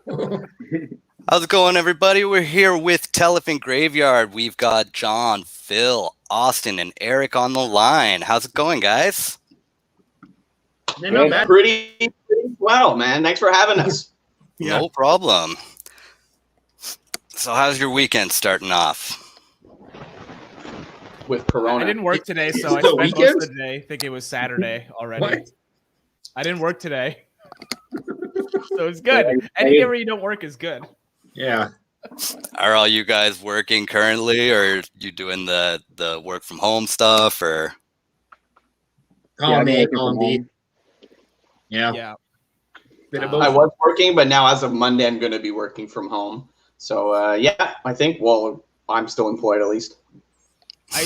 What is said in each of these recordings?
How's it going, everybody? We're here with Telephant Graveyard. We've got John, Phil, Austin, and Eric on the line. How's it going, guys? Pretty well, man. Thanks for having us. No problem. So how's your weekend starting off? With Corona. I didn't work today, so I spent most of the day thinking it was Saturday already. What? I didn't work today. So it's good. Any day where you don't work is good. Yeah. Are all you guys working currently, or you doing the work from home stuff, or? Column A, column B. Yeah. Yeah. Bit of both. I was working, but now as of Monday, I'm going to be working from home. So, I think, I'm still employed at least. I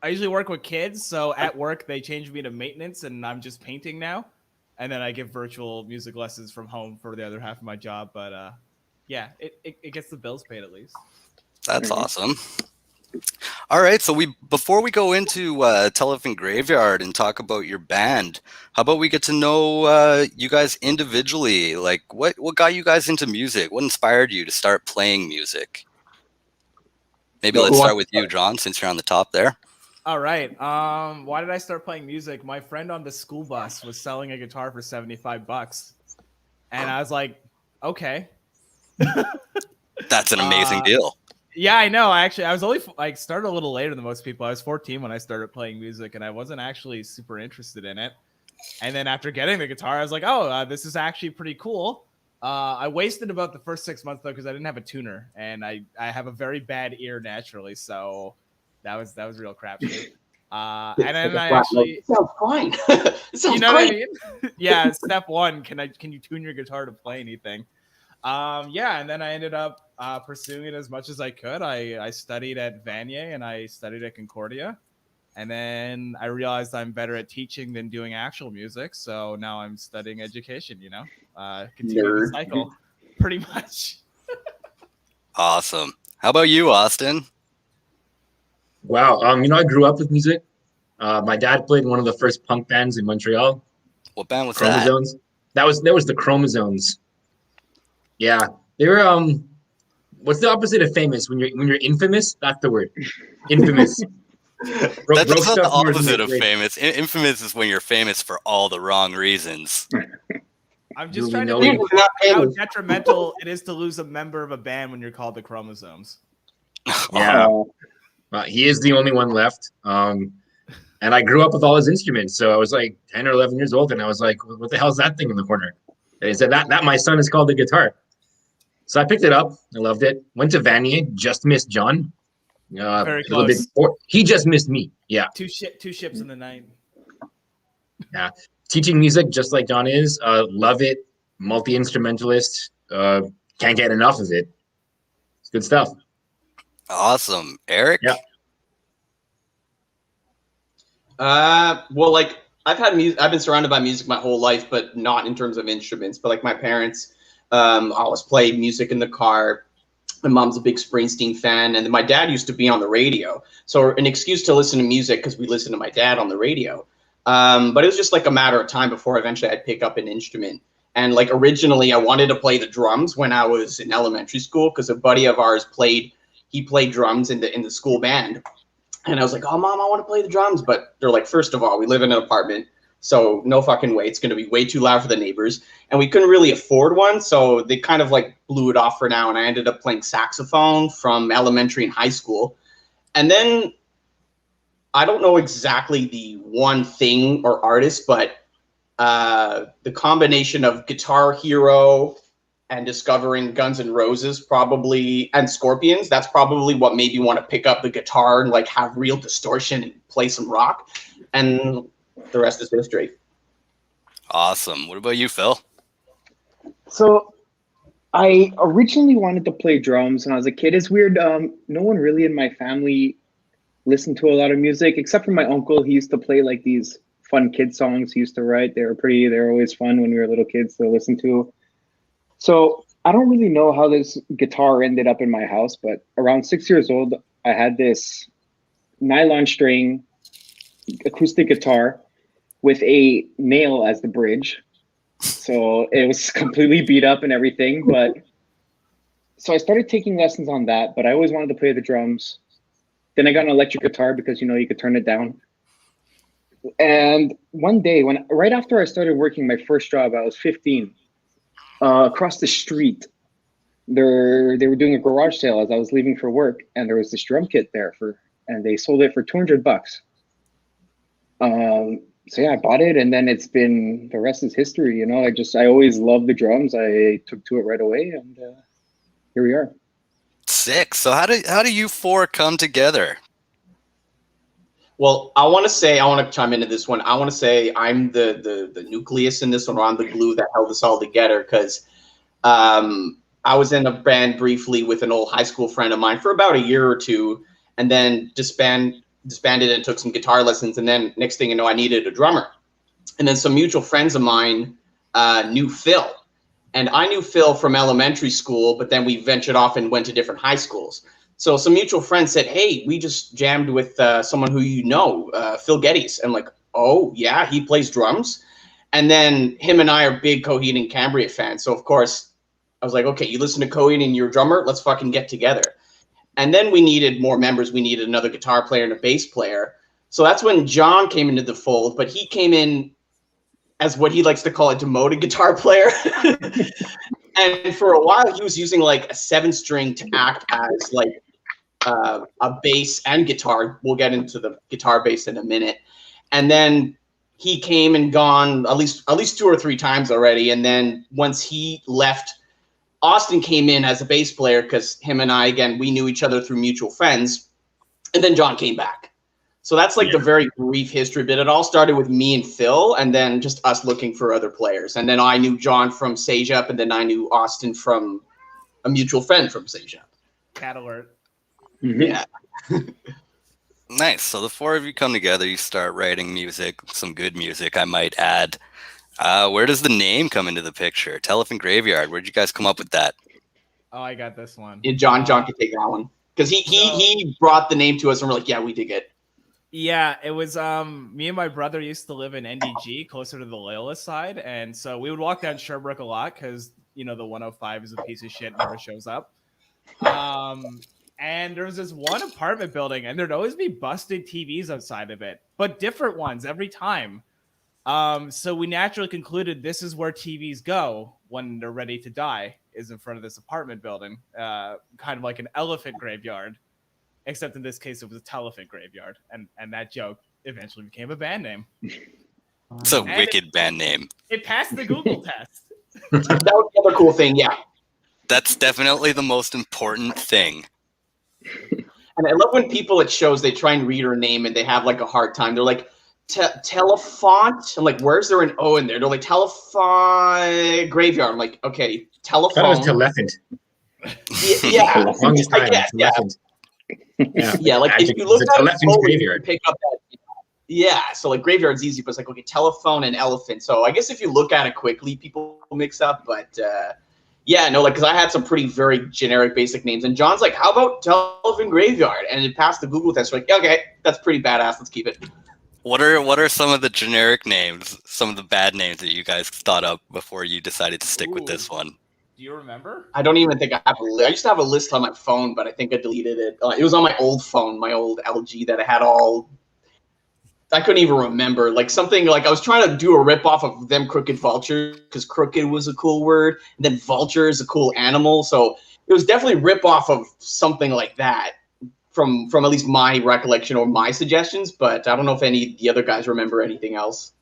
usually work with kids, so at work they changed me to maintenance, and I'm just painting now. And then I give virtual music lessons from home for the other half of my job. But it gets the bills paid at least. That's awesome. All right, so before we go into Telephant Graveyard and talk about your band, how about we get to know you guys individually? Like, what got you guys into music? What inspired you to start playing music? Maybe let's start with you, John, since you're on the top there. All right. Why did I start playing music? My friend on the school bus was selling a guitar for $75, and I was like, okay. That's an amazing deal. Yeah, I know. I was only started a little later than most people. I was 14 when I started playing music, and I wasn't actually super interested in it. And then after getting the guitar, I was like, oh, this is actually pretty cool. I wasted about the first 6 months though because I didn't have a tuner, and I have a very bad ear naturally, so that was real crap. And then I actually sounds fine. You know what I mean? Yeah. Step one: can you tune your guitar to play anything? And then I ended up pursuing it as much as I could. I studied at Vanier and I studied at Concordia. And then I realized I'm better at teaching than doing actual music. So now I'm studying education, continue the cycle pretty much. Awesome. How about you, Austin? Wow. I grew up with music. My dad played in one of the first punk bands in Montreal. What band was Chromosomes. That was the Chromosomes. Yeah. They were what's the opposite of famous? When you're infamous, that's the word. Infamous. That's not the opposite of famous. Infamous is when you're famous for all the wrong reasons. I'm just trying to think how detrimental it is to lose a member of a band when you're called the Chromosomes. Yeah. He is the only one left. And I grew up with all his instruments. So I was like 10 or 11 years old, and I was like, what the hell is that thing in the corner? And he said, that my son is called the guitar. So I picked it up. I loved it. Went to Vanier, just missed John. Very close. He just missed me. Yeah. Two ships in the night. Yeah. Teaching music just like John is. Love it. Multi-instrumentalist. Can't get enough of it. It's good stuff. Awesome. Eric? Yeah. I've been surrounded by music my whole life, but not in terms of instruments. But like my parents always play music in the car. My mom's a big Springsteen fan, and then my dad used to be on the radio. So an excuse to listen to music because we listen to my dad on the radio. But it was just like a matter of time before eventually I'd pick up an instrument. And like originally I wanted to play the drums when I was in elementary school because a buddy of ours played drums in the school band. And I was like, oh, Mom, I want to play the drums. But they're like, first of all, we live in an apartment. So no fucking way. It's going to be way too loud for the neighbors. And we couldn't really afford one. So they kind of like blew it off for now. And I ended up playing saxophone from elementary and high school. And then I don't know exactly the one thing or artist, but the combination of Guitar Hero and discovering Guns N' Roses and Scorpions, that's probably what made me want to pick up the guitar and like have real distortion and play some rock. And the rest is history. Awesome. What about you, Phil? So I originally wanted to play drums when I was a kid. It's weird. No one really in my family listened to a lot of music except for my uncle. He used to play like these fun kid songs he used to write. They were always fun when we were little kids to listen to. So I don't really know how this guitar ended up in my house, but around 6 years old, I had this nylon string acoustic guitar with a nail as the bridge. So it was completely beat up and everything. But so I started taking lessons on that, but I always wanted to play the drums. Then I got an electric guitar because, you could turn it down. And one day, right after I started working my first job, I was 15. Across the street, they were doing a garage sale as I was leaving for work, and there was this drum kit there and they sold it for $200. So yeah, I bought it, and then the rest is history. I always loved the drums. I took to it right away, and here we are. Sick. So how do you four come together? Well, I want to chime into this one. I want to say I'm the nucleus in this one, or I'm the glue that held us all together, because I was in a band briefly with an old high school friend of mine for about a year or two, and then disbanded and took some guitar lessons. And then next thing you know, I needed a drummer. And then some mutual friends of mine knew Phil. And I knew Phil from elementary school, but then we ventured off and went to different high schools. So some mutual friends said, hey, we just jammed with someone who Phil Geddes. And I'm like, oh, yeah, he plays drums. And then him and I are big Coheed and Cambria fans. So, of course, I was like, okay, you listen to Coheed and you're a drummer? Let's fucking get together. And then we needed more members. We needed another guitar player and a bass player. So that's when John came into the fold, but he came in as what he likes to call a demoted guitar player. And for a while, he was using like a 7-string to act as like a bass and guitar. We'll get into the guitar bass in a minute. And then he came and gone at least 2 or 3 times already. And then once he left, Austin came in as a bass player because him and I, again, we knew each other through mutual friends. And then John came back. So that's like the very brief history bit. It all started with me and Phil, and then just us looking for other players. And then I knew John from Sage-Up, and then I knew Austin from a mutual friend from Sage-Up. Cat alert. Mm-hmm. Yeah. Nice. So the four of you come together, you start writing music, some good music, I might add. Where does the name come into the picture? Telephant Graveyard. Where'd you guys come up with that? Oh, I got this one. Yeah, John can take that one. Because he brought the name to us, and we're like, yeah, we dig it. Yeah, it was me and my brother used to live in NDG, closer to the Loyalist side, and so we would walk down Sherbrooke a lot because the 105 is a piece of shit, never shows up. And there was this one apartment building, and there'd always be busted TVs outside of it, but different ones every time. So we naturally concluded this is where TVs go when they're ready to die, is in front of this apartment building, kind of like an elephant graveyard. Except in this case, it was a Telephant Graveyard, and that joke eventually became a band name. It's a wicked band name. It passed the Google test. That was the other cool thing, yeah. That's definitely the most important thing. And I love when people at shows, they try and read her name and they have like a hard time. They're like, Telephant? I'm like, where's there an O in there? They're like, Telephant Graveyard. I'm like, okay, telephone. That was Telephant. Yeah. For the longest time, yeah. Yeah, like if you look at it, Graveyard. Pick up that. Yeah, so like graveyard's easy, but it's like, okay, telephone and elephant. So I guess if you look at it quickly, people mix up. But yeah, no, like because I had some very generic basic names, and John's like, how about Telephant Graveyard? And it passed the Google test. We're like, okay, that's pretty badass. Let's keep it. What are some of the generic names, some of the bad names that you guys thought up before you decided to stick with this one? Do you remember? I don't even think I have a list. I used to have a list on my phone, but I think I deleted it. It was on my old phone, my old LG that I had all. I couldn't even remember. Like something like I was trying to do a ripoff of them crooked vultures because crooked was a cool word, and then vulture is a cool animal. So it was definitely a ripoff of something like that from at least my recollection or my suggestions. But I don't know if any of the other guys remember anything else.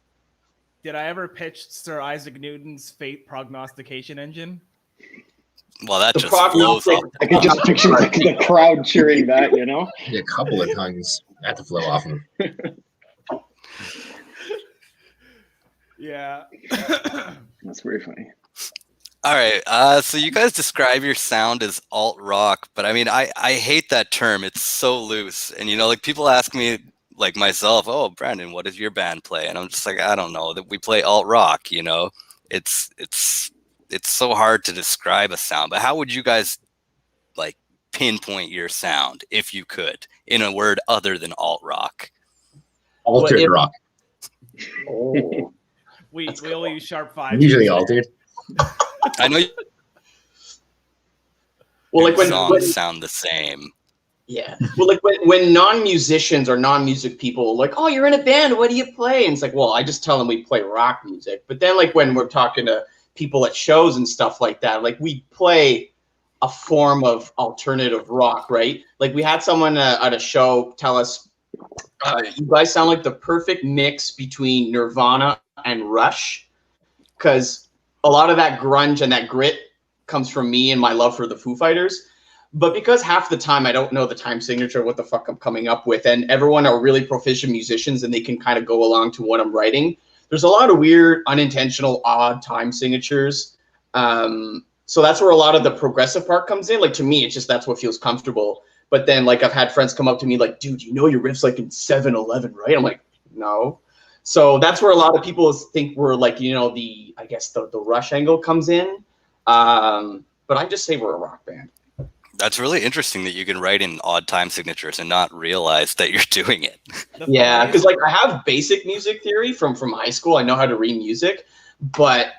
Did I ever pitch Sir Isaac Newton's fate prognostication engine? Well, that The just flows off. I could just picture the crowd cheering that, Yeah, a couple of tongues had to flow off him. Yeah. That's very funny. All right, so you guys describe your sound as alt rock, but I mean, I hate that term. It's so loose, and like people ask me, like myself, oh, Brandon, what does your band play? And I'm just like, I don't know. That we play alt rock. It's so hard to describe a sound. But how would you guys like pinpoint your sound if you could in a word other than alt rock? Altered rock. Oh. We That's only cool. use sharp 5. Usually altered. I know Well, like when songs sound the same. yeah. Well, like when non-musicians or non-music people are like, oh, you're in a band, what do you play? And it's like, well, I just tell them we play rock music. But then like when we're talking to people at shows and stuff like that, like we play a form of alternative rock, right? Like we had someone at a show tell us, you guys sound like the perfect mix between Nirvana and Rush, because a lot of that grunge and that grit comes from me and my love for the Foo Fighters. But because half the time I don't know the time signature, what the fuck I'm coming up with, and everyone are really proficient musicians and they can kind of go along to what I'm writing, there's a lot of weird, unintentional, odd time signatures. So that's where a lot of the progressive part comes in. Like to me, it's just that's what feels comfortable. But then like I've had friends come up to me like, dude, you know your riff's like in 7/11, right? I'm like, no. So that's where a lot of people think we're like, you know, I guess the Rush angle comes in. But I just say we're a rock band. That's really interesting that you can write in odd time signatures and not realize that you're doing it. Yeah, because like I have basic music theory from high school. I know how to read music, but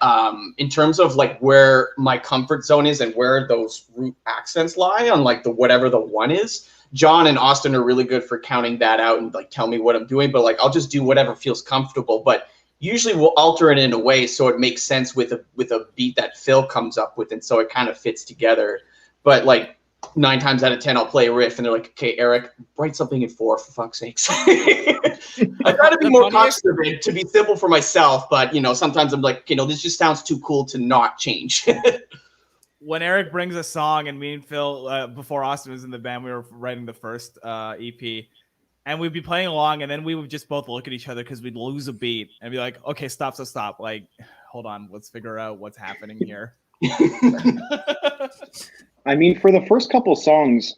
in terms of like where my comfort zone is and where those root accents lie on like the whatever the one is, John and Austin are really good for counting that out and like tell me what I'm doing. But like I'll just do whatever feels comfortable. But usually we'll alter it in a way so it makes sense with a beat that Phil comes up with, and so it kind of fits together. But like 9 times out of 10, I'll play a riff, and they're like, "Okay, Eric, write something in 4 for fuck's sakes." I try to be more conscious of it to be simple for myself, but you know, sometimes I'm like, you know, this just sounds too cool to not change. When Eric brings a song, and me and Phil, before Austin was in the band, we were writing the first EP, and we'd be playing along, and then we would just both look at each other because we'd lose a beat and be like, "Okay, stop, so stop. Like, hold on, let's figure out what's happening here." I mean, for the first couple songs,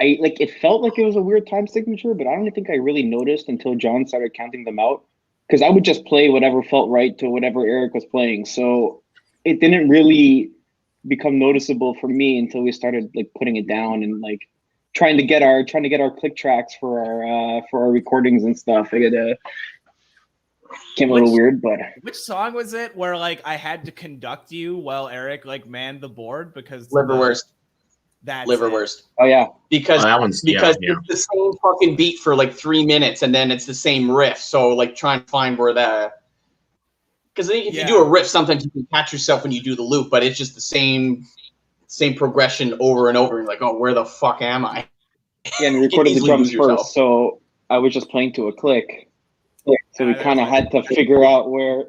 it felt like it was a weird time signature, but I don't think I really noticed until John started counting them out, because I would just play whatever felt right to whatever Eric was playing. So it didn't really become noticeable for me until we started like putting it down and like trying to get our click tracks for our recordings and stuff. It came a little weird, but which song was it where like I had to conduct you while Eric like manned the board because Liverwurst. That's Liverwurst. Oh yeah, because that one's it's the same fucking beat for like 3 minutes, and then it's the same riff. So like trying to find where because if you do a riff, sometimes you can catch yourself when you do the loop, but it's just the same progression over and over. And like, oh, where the fuck am I? Yeah, and we recorded the drums first, so I was just playing to a click. So we kind of had to figure out where.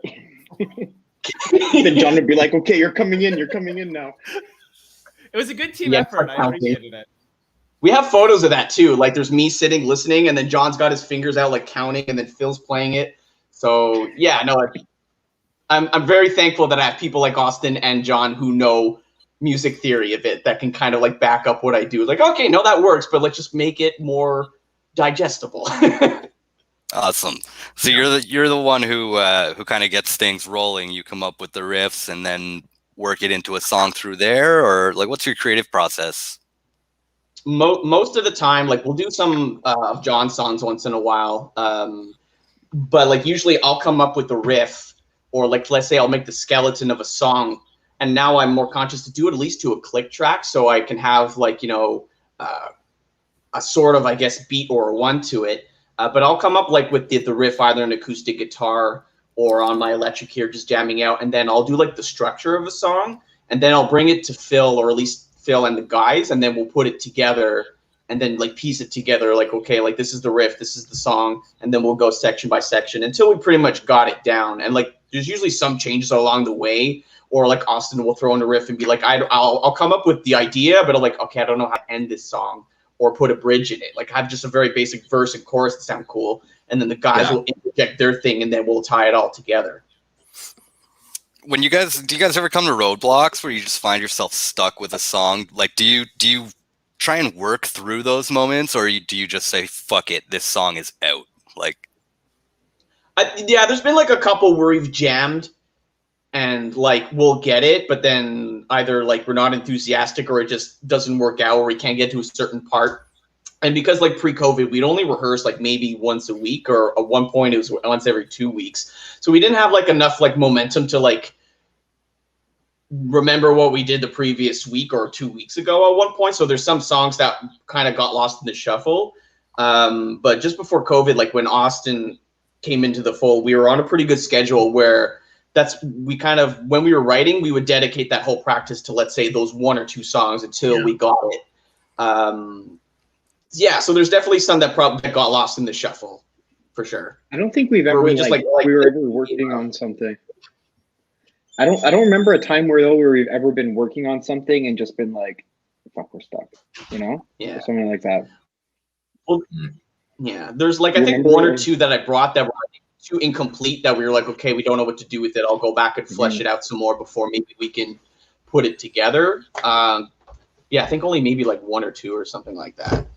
Then John would be like, "Okay, you're coming in now." It was a good team effort. I appreciated it. We have photos of that too. Like there's me sitting listening, and then John's got his fingers out like counting, and then Phil's playing it. So yeah, no, I'm very thankful that I have people like Austin and John who know music theory a bit that can kind of like back up what I do. Like, okay, no, that works, but let's just make it more digestible. Awesome. So you're the one who kind of gets things rolling. You come up with the riffs and then work it into a song through there, or like what's your creative process? Most of the time, like we'll do some of John's songs once in a while, but like usually I'll come up with the riff, or like let's say I'll make the skeleton of a song, and now I'm more conscious to do it at least to a click track, so I can have like, you know, a sort of, I guess, beat or a one to it. But I'll come up like with the riff, either an acoustic guitar or on my electric here, just jamming out. And then I'll do like the structure of a song, and then I'll bring it to Phil, or at least Phil and the guys, and then we'll put it together and then like piece it together. Like, okay, like this is the riff, this is the song. And then we'll go section by section until we pretty much got it down. And like, there's usually some changes along the way, or like Austin will throw in a riff and be like, I'll come up with the idea, but I'm like, okay, I don't know how to end this song, or put a bridge in it. Like I have just a very basic verse and chorus that sound cool, and then the guys will interject their thing, and then we'll tie it all together. Do you guys ever come to roadblocks where you just find yourself stuck with a song? Like, do you try and work through those moments, or do you just say, fuck it, this song is out? Like, yeah, there's been like a couple where we've jammed and like we'll get it, but then either like we're not enthusiastic, or it just doesn't work out, or we can't get to a certain part. And because like pre-COVID, we'd only rehearse like maybe once a week, or at one point it was once every 2 weeks. So we didn't have like enough like momentum to like remember what we did the previous week or 2 weeks ago at one point. So there's some songs that kind of got lost in the shuffle. But just before COVID, like when Austin came into the fold, we were on a pretty good schedule where we kind of, when we were writing, we would dedicate that whole practice to, let's say, those 1 or 2 songs until we got it. Yeah, so there's definitely some that probably got lost in the shuffle, for sure. I don't think we've ever we were ever working on something. I don't remember a time where we've ever been working on something and just been like, fuck, we're stuck, you know? Yeah. Or something like that. Well, yeah, there's like, I think 1 or 2 that I brought that were too incomplete that we were like, okay, we don't know what to do with it. I'll go back and flesh it out some more before maybe we can put it together. Yeah, I think only maybe like 1 or 2 or something like that.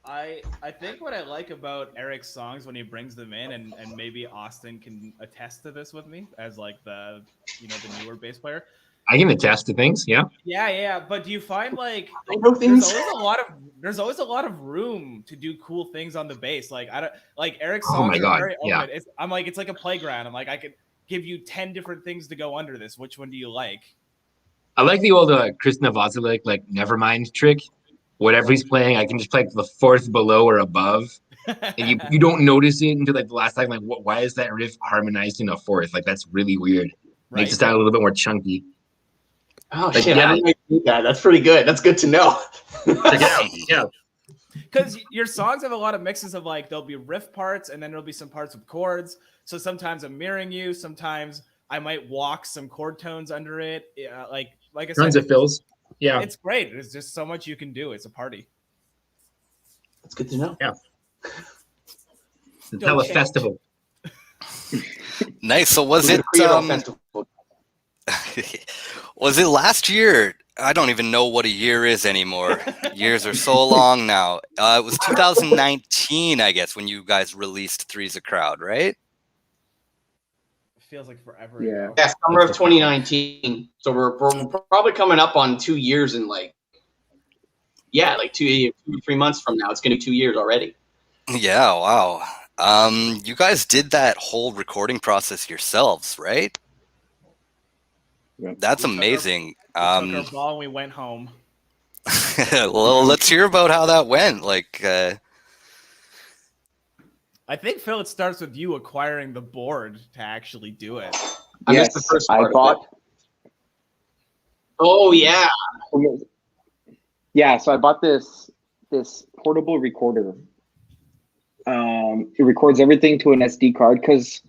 I think what I like about Eric's songs when he brings them in, and maybe Austin can attest to this with me as like the newer bass player. I can attest to things, yeah. Yeah. But do you find like things. there's always a lot of room to do cool things on the bass. Like I don't like Eric's songs are very open. Yeah. I'm like, it's like a playground. I'm like, I could give you 10 different things to go under this. Which one do you like? I like the old Chris Novoselic like Nevermind trick. Whatever he's playing, I can just play the 4th below or above, and you don't notice it until like the last time. Like, why is that riff harmonized in a 4th? Like, that's really weird. Right. Makes it sound a little bit more chunky. Oh like, shit! yeah. I didn't do that. That's pretty good. That's good to know. Check it out. Yeah. Because your songs have a lot of mixes of like there'll be riff parts and then there'll be some parts with chords. So sometimes I'm mirroring you. Sometimes I might walk some chord tones under it. Like I said, Tons of fills. Yeah, it's great. There's just so much you can do. It's a party. That's good to know. Yeah. Tell a festival. Nice. So was it was it last year? I don't even know what a year is anymore. Years are so long now. It was 2019, I guess, when you guys released Three's a Crowd, right? Feels like forever Yeah. ago. Yeah, summer of 2019. So we're probably coming up on 2 years in like 2 or 3 months from now. It's gonna be 2 years already. Yeah, wow. You guys did that whole recording process yourselves, right? Yep. That's amazing. We took our ball and we went home. Well, let's hear about how that went. Like, I think, Phil, it starts with you acquiring the board to actually do it. I missed the first part. I bought. Oh yeah. Yeah, so I bought this portable recorder. It records everything to an SD card because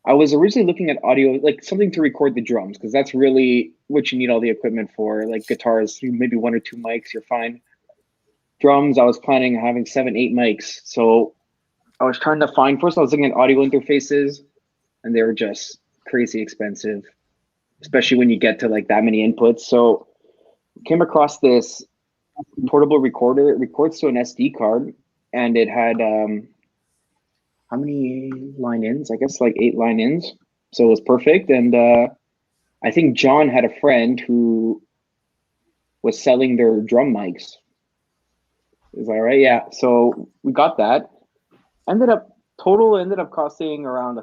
I was originally looking at audio, like something to record the drums, because that's really what you need all the equipment for. Like guitars, maybe 1 or 2 mics, you're fine. Drums, I was planning on having 7, 8 mics. So I was trying to find, first I was looking at audio interfaces, and they were just crazy expensive, especially when you get to like that many inputs. So came across this portable recorder. It records to an SD card, and it had how many line ins? I guess like 8 line ins. So it was perfect. And I think John had a friend who was selling their drum mics. Is that right? Yeah. So we got that. Ended up costing around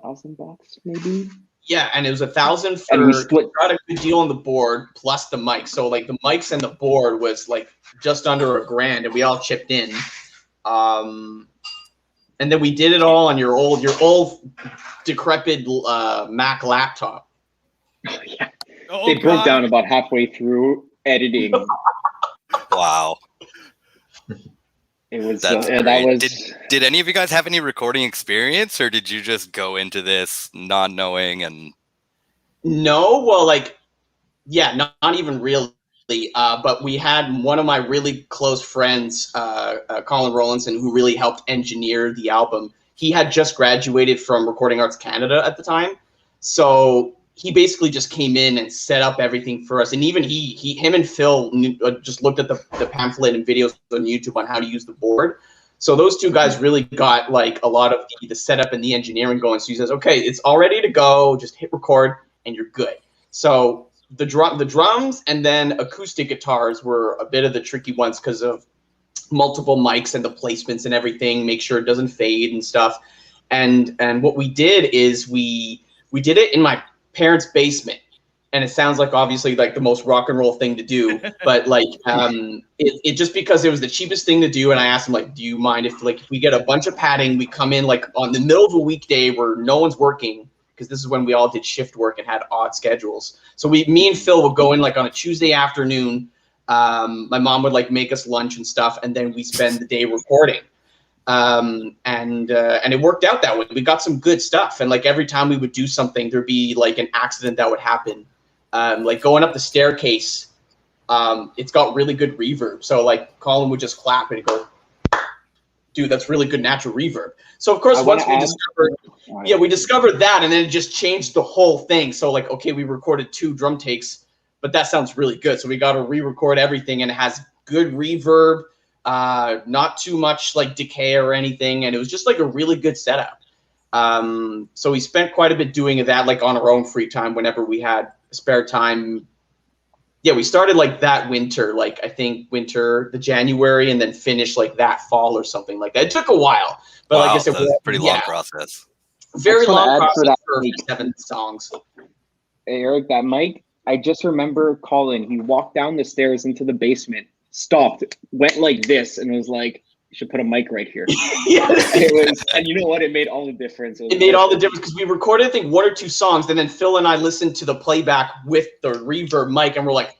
$1,000 maybe. Yeah, and it was $1,000 for, and we split. got a good deal on the board plus the mic. So like the mics and the board was like just under $1,000, and we all chipped in. And then we did it all on your old decrepit Mac laptop. Yeah. Oh, They broke down about halfway through editing. wow. It was That's that great. was. Did any of you guys have any recording experience, or did you just go into this not knowing and? No, well, like, yeah, not even really. But we had one of my really close friends, Colin Rowlandson, who really helped engineer the album. He had just graduated from Recording Arts Canada at the time, so he basically just came in and set up everything for us. And even him and Phil just looked at the pamphlet and videos on YouTube on how to use the board. So those two guys really got like a lot of the setup and the engineering going. So he says, okay, it's all ready to go. Just hit record and you're good. So the drums and then acoustic guitars were a bit of the tricky ones because of multiple mics and the placements and everything, make sure it doesn't fade and stuff. And what we did is we did it in my parents' basement. And it sounds like obviously like the most rock and roll thing to do, but like it just because it was the cheapest thing to do. And I asked him like, do you mind if we get a bunch of padding, we come in like on the middle of a weekday where no one's working, because this is when we all did shift work and had odd schedules. So me and Phil would go in like on a Tuesday afternoon. My mom would like make us lunch and stuff, and then we spend the day recording. And it worked out that way. We got some good stuff, and like every time we would do something, there'd be like an accident that would happen. Like going up the staircase, it's got really good reverb. So like Colin would just clap and he'd go, dude, that's really good natural reverb. So of course, once we discovered that, and then it just changed the whole thing. So like, okay, we recorded 2 drum takes, but that sounds really good. So we got to re-record everything, and it has good reverb, not too much like decay or anything. And it was just like a really good setup. So we spent quite a bit doing that, like on our own free time, whenever we had spare time. Yeah, we started like that winter, like I think the January, and then finished like that fall or something like that. It took a while, but like I said, that's a pretty long process. Very long process for 7 songs. Hey, Eric, that mic, I just remember Colin, he walked down the stairs into the basement, stopped, went like this, and was like, you should put a mic right here. Yeah. And you know what? It made all the difference. It made all the difference because we recorded, I think, 1 or 2 songs, and then Phil and I listened to the playback with the reverb mic, and we're like,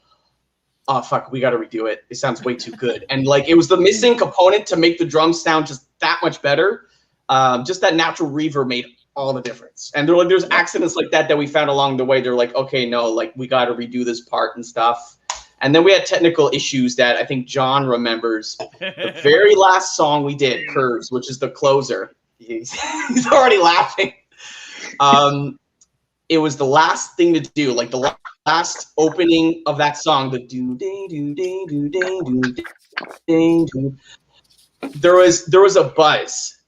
oh, fuck, we got to redo it. It sounds way too good. And like, it was the missing component to make the drums sound just that much better. Just that natural reverb made all the difference. And there's accidents like that we found along the way. They're like, okay, no, like we got to redo this part and stuff. And then we had technical issues that I think John remembers. The very last song we did, Curves, which is the closer. He's already laughing. It was the last thing to do, like the last opening of that song, the do ding do ding do ding do ding do. There was a buzz.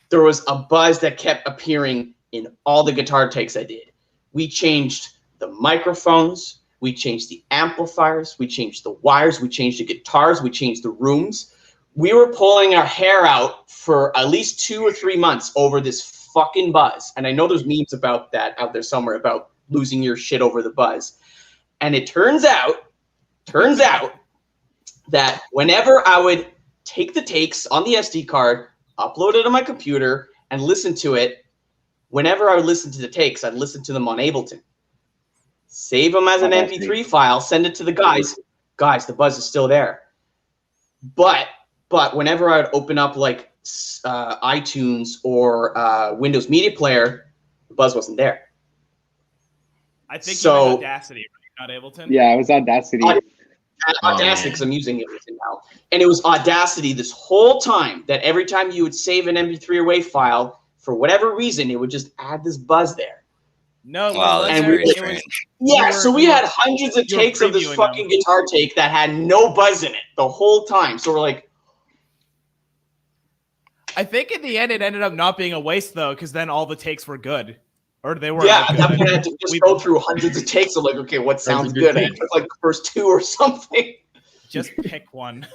There was a buzz that kept appearing in all the guitar takes I did. We changed the microphones. We changed the amplifiers, we changed the wires, we changed the guitars, we changed the rooms. We were pulling our hair out for at least 2 or 3 months over this fucking buzz. And I know there's memes about that out there somewhere about losing your shit over the buzz. And it turns out that whenever I would take the takes on the SD card, upload it on my computer, and listen to it, whenever I would listen to the takes, I'd listen to them on Ableton. Save them as an MP3 file, send it to the guys. Guys, the buzz is still there. But whenever I would open up like iTunes or Windows Media Player, the buzz wasn't there. I think you meant Audacity, right? Not Ableton? Yeah, it was Audacity. Audacity, because I'm using Ableton now. And it was Audacity this whole time that every time you would save an MP3 or WAV file, for whatever reason, it would just add this buzz there. No, wow, that's very strange. So we had hundreds of takes of this fucking guitar take that had no buzz in it the whole time. So we're like, I think in the end it ended up not being a waste though, because then all the takes were good, or they were. Yeah, at that point I had to just go through hundreds of takes. I'm like, okay, what sounds good? I took like the first 2 or something. Just pick one.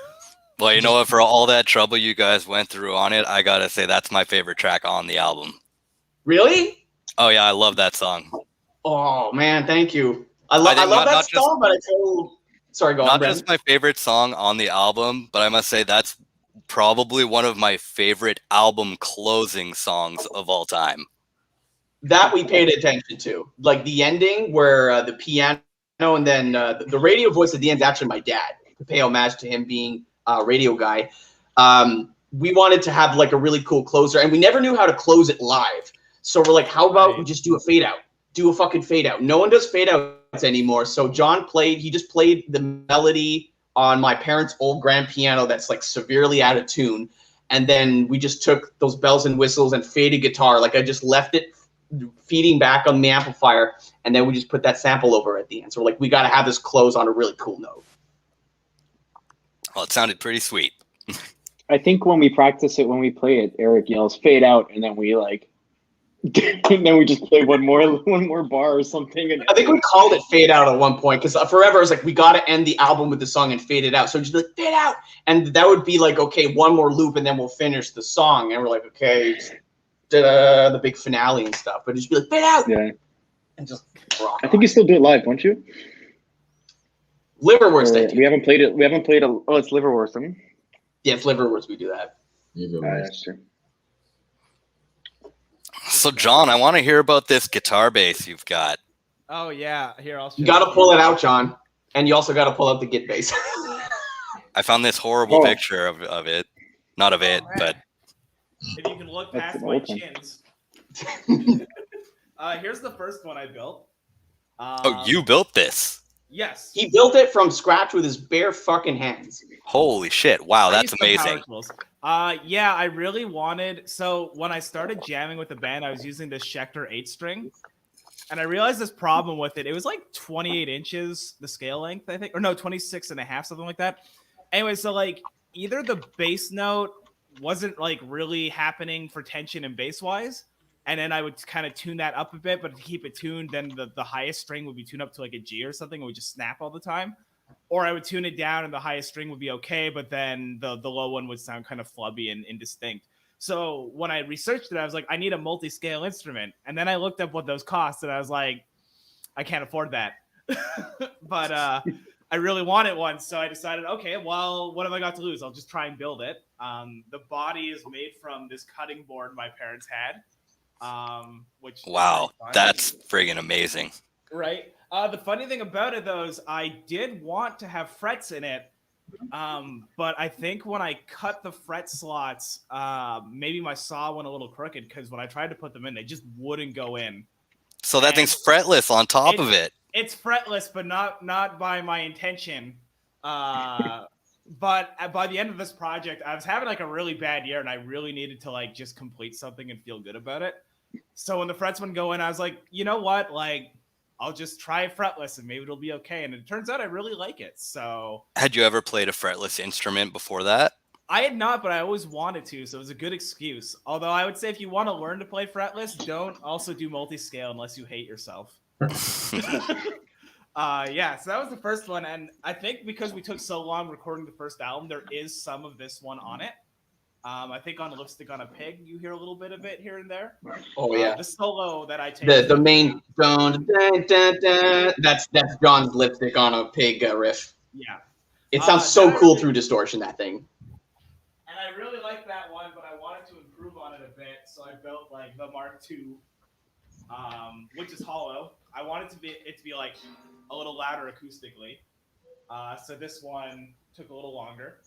Well, you know what? For all that trouble you guys went through on it, I gotta say that's my favorite track on the album. Really? Oh yeah, I love that song. Oh man, thank you. I love that song, but I feel sorry, go on. Not just my favorite song on the album, but I must say that's probably one of my favorite album closing songs of all time. That we paid attention to, like the ending where the piano and then the radio voice at the end is actually my dad. To pay homage to him being a radio guy, we wanted to have like a really cool closer, and we never knew how to close it live. So we're like, how about we just do a fade out? Do a fucking fade out. No one does fade outs anymore. So John he just played the melody on my parents' old grand piano that's like severely out of tune. And then we just took those bells and whistles and faded guitar. Like I just left it feeding back on the amplifier. And then we just put that sample over at the end. So we're like, we got to have this close on a really cool note. Well, it sounded pretty sweet. I think when we practice it, when we play it, Eric yells fade out, and then we like And then we just play one more bar or something. And I think we called it fade out at one point because forever it was like we got to end the album with the song and fade it out. So just be like fade out, and that would be like okay, one more loop and then we'll finish the song. And we're like okay, the big finale and stuff. But just be like fade out, yeah. and just rock. I think you still do it live, don't you? Liverwurst. I do. We haven't played it. We haven't played oh, it's Liverwurst. Huh? Yeah, it's Liverwurst. We do that. That's true. So, John, I want to hear about this guitar bass you've got. Oh yeah, here I'll show You got to pull it out, John, and you also got to pull out the Guitbass. I found this horrible picture of it. Not of it, but... If you can look past my chins. Here's the first one I built. Oh, you built this? Yes. He built it from scratch with his bare fucking hands. Holy shit. Wow, that's amazing. Yeah, I really wanted... So when I started jamming with the band, I was using this Schecter 8-string. And I realized this problem with it. It was like 28 inches, the scale length, I think. Or no, 26 and a half, something like that. Anyway, so like either the bass note wasn't like really happening for tension and bass-wise. And then I would kind of tune that up a bit. But to keep it tuned, then the highest string would be tuned up to like a G or something. It would just snap all the time. Or I would tune it down and the highest string would be okay. But then the low one would sound kind of flubby and indistinct. So when I researched it, I was like, I need a multi-scale instrument. And then I looked up what those cost, and I was like, I can't afford that. But I really wanted one. So I decided, okay, well, what have I got to lose? I'll just try and build it. The body is made from this cutting board my parents had. Which wow, that's friggin' amazing. Right. The funny thing about it, though, is I did want to have frets in it. But I think when I cut the fret slots, maybe my saw went a little crooked because when I tried to put them in, they just wouldn't go in. So that thing's fretless on top of it. It's fretless, but not by my intention. But by the end of this project, I was having like a really bad year, and I really needed to like just complete something and feel good about it. So when the frets wouldn't go in, I was like, you know what, like. I'll just try fretless and maybe it'll be okay. And it turns out I really like it. So had you ever played a fretless instrument before that? I had not, but I always wanted to. So it was a good excuse. Although I would say if you want to learn to play fretless, don't also do multi-scale unless you hate yourself. Yeah, so that was the first one. And I think because we took so long recording the first album, there is some of this one on it. I think on Lipstick on a Pig, you hear a little bit of it here and there. Oh yeah, the solo that I take. The main dun, dun, dun, dun, that's John's Lipstick on a Pig riff. Yeah, it sounds so cool through distortion, that thing. And I really like that one, but I wanted to improve on it a bit, so I built like the Mark II, which is hollow. I wanted it to be like a little louder acoustically. So this one took a little longer.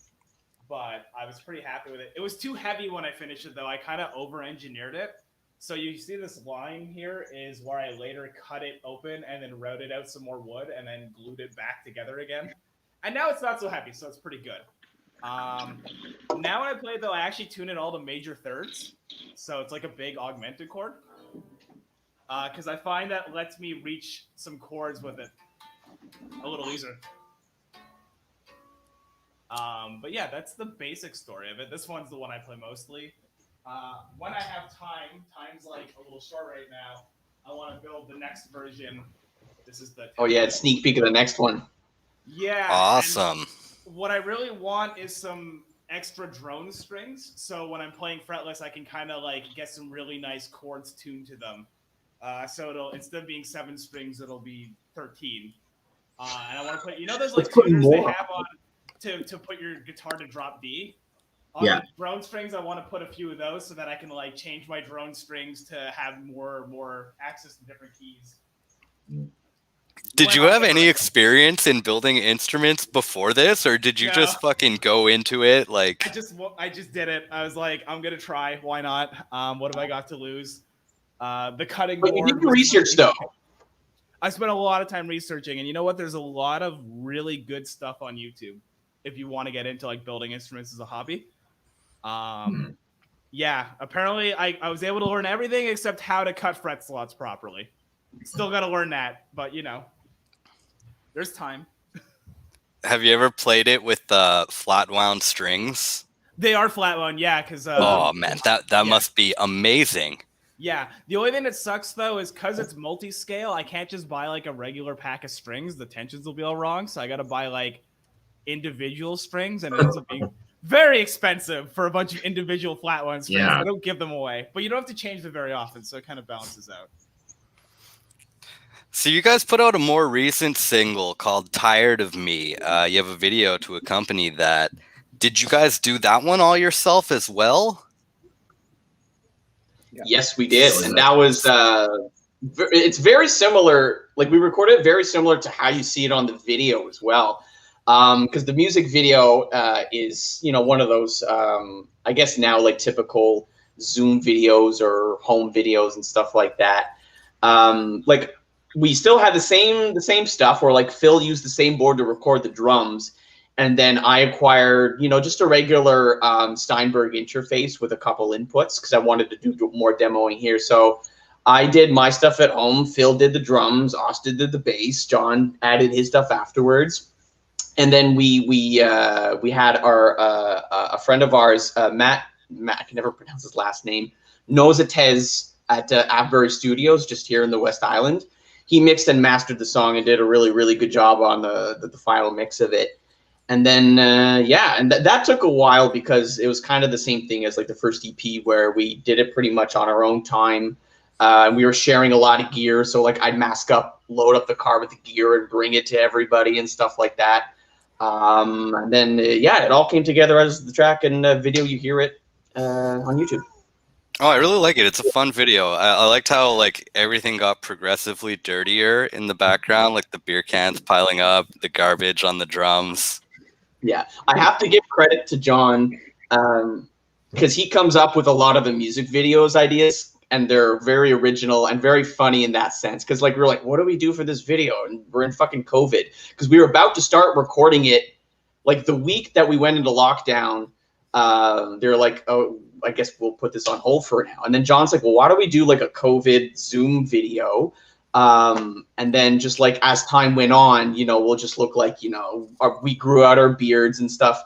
But I was pretty happy with it. It was too heavy when I finished it, though. I kind of over-engineered it. So you see this line here is where I later cut it open and then routed out some more wood and then glued it back together again. And now it's not so heavy, so it's pretty good. Now when I play, though, I actually tune in all the major thirds. So it's like a big augmented chord. Because I find that lets me reach some chords with it a little easier. But yeah, that's the basic story of it. This one's the one I play mostly. When I have time's like a little short right now. I want to build the next version. This is the... Oh yeah, it's sneak peek of the next one. Yeah. Awesome. What I really want is some extra drone strings. So when I'm playing fretless, I can kind of like get some really nice chords tuned to them. So it'll, instead of being 7 strings, it'll be 13. And I want to put, you know, there's like tuners they have on to put your guitar to drop D. On the drone strings, I want to put a few of those so that I can like change my drone strings to have more access to different keys. Did you have any experience in building instruments before this, or did you just fucking go into it like? I just did it. I was like, I'm gonna try. Why not? What have I got to lose? The cutting board. But you did your research though. I spent a lot of time researching, and you know what? There's a lot of really good stuff on YouTube if you want to get into like building instruments as a hobby. Yeah, apparently I was able to learn everything except how to cut fret slots properly. Still got to learn that, but you know, there's time. Have you ever played it with flat wound strings? They are flat wound, yeah. Because oh man, that must be amazing. Yeah, the only thing that sucks though is because it's multi-scale, I can't just buy like a regular pack of strings. The tensions will be all wrong, so I got to buy like individual strings, and it ends up being very expensive for a bunch of individual flat one strings. Yeah. I don't give them away, but you don't have to change them very often, so it kind of balances out. So you guys put out a more recent single called "Tired of Me." You have a video to accompany that. Did you guys do that one all yourself as well? Yeah. Yes, we did, and that was it's very similar. Like we recorded it very similar to how you see it on the video as well, because the music video is one of those I guess now like typical Zoom videos or home videos and stuff like that. Like we still had the same stuff where like Phil used the same board to record the drums. And then I acquired, just a regular Steinberg interface with a couple inputs because I wanted to do more demoing here. So I did my stuff at home. Phil did the drums. Austin did the bass. John added his stuff afterwards. And then we had our a friend of ours, Matt. I can never pronounce his last name. Nozatez at Avebury Studios, just here in the West Island. He mixed and mastered the song and did a really, really good job on the final mix of it. And then, and that took a while because it was kind of the same thing as like the first EP where we did it pretty much on our own time. We were sharing a lot of gear. So like I'd mask up, load up the car with the gear and bring it to everybody and stuff like that. And then, it all came together as the track and video. You hear it on YouTube. Oh, I really like it. It's a fun video. I liked how like everything got progressively dirtier in the background, like the beer cans piling up, the garbage on the drums. Yeah, I have to give credit to John because he comes up with a lot of the music videos ideas, and they're very original and very funny in that sense. Because like we were like, what do we do for this video? And we're in fucking COVID because we were about to start recording it. Like the week that we went into lockdown, they're like, oh, I guess we'll put this on hold for now. And then John's like, well, why don't we do like a COVID Zoom video? And then just like as time went on, we'll just look like, we grew out our beards and stuff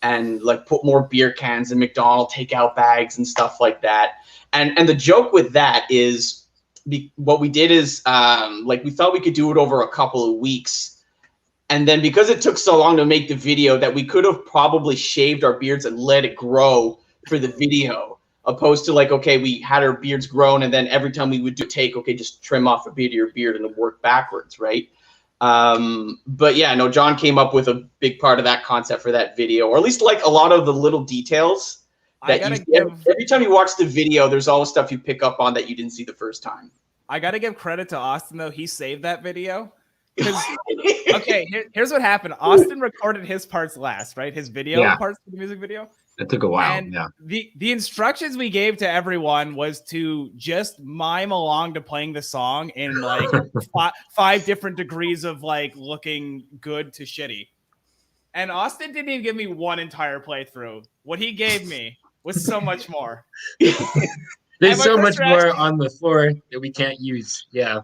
and like put more beer cans in McDonald's takeout bags and stuff like that. And the joke with that is what we did is like we thought we could do it over a couple of weeks. And then because it took so long to make the video that we could have probably shaved our beards and let it grow for the video. Opposed to like, okay, we had our beards grown and then every time we would do a take, okay, just trim off a bit of your beard and work backwards, right? But yeah, no, John came up with a big part of that concept for that video, or at least like a lot of the little details that every time you watch the video, there's always stuff you pick up on that you didn't see the first time. I got to give credit to Austin though. He saved that video. Okay, here's what happened. Austin recorded his parts last, right? His video parts for the music video. It took a while. And the instructions we gave to everyone was to just mime along to playing the song in like five different degrees of like looking good to shitty. And Austin didn't even give me one entire playthrough. What he gave me was so much more. There's so much more on the floor that we can't use. Yeah.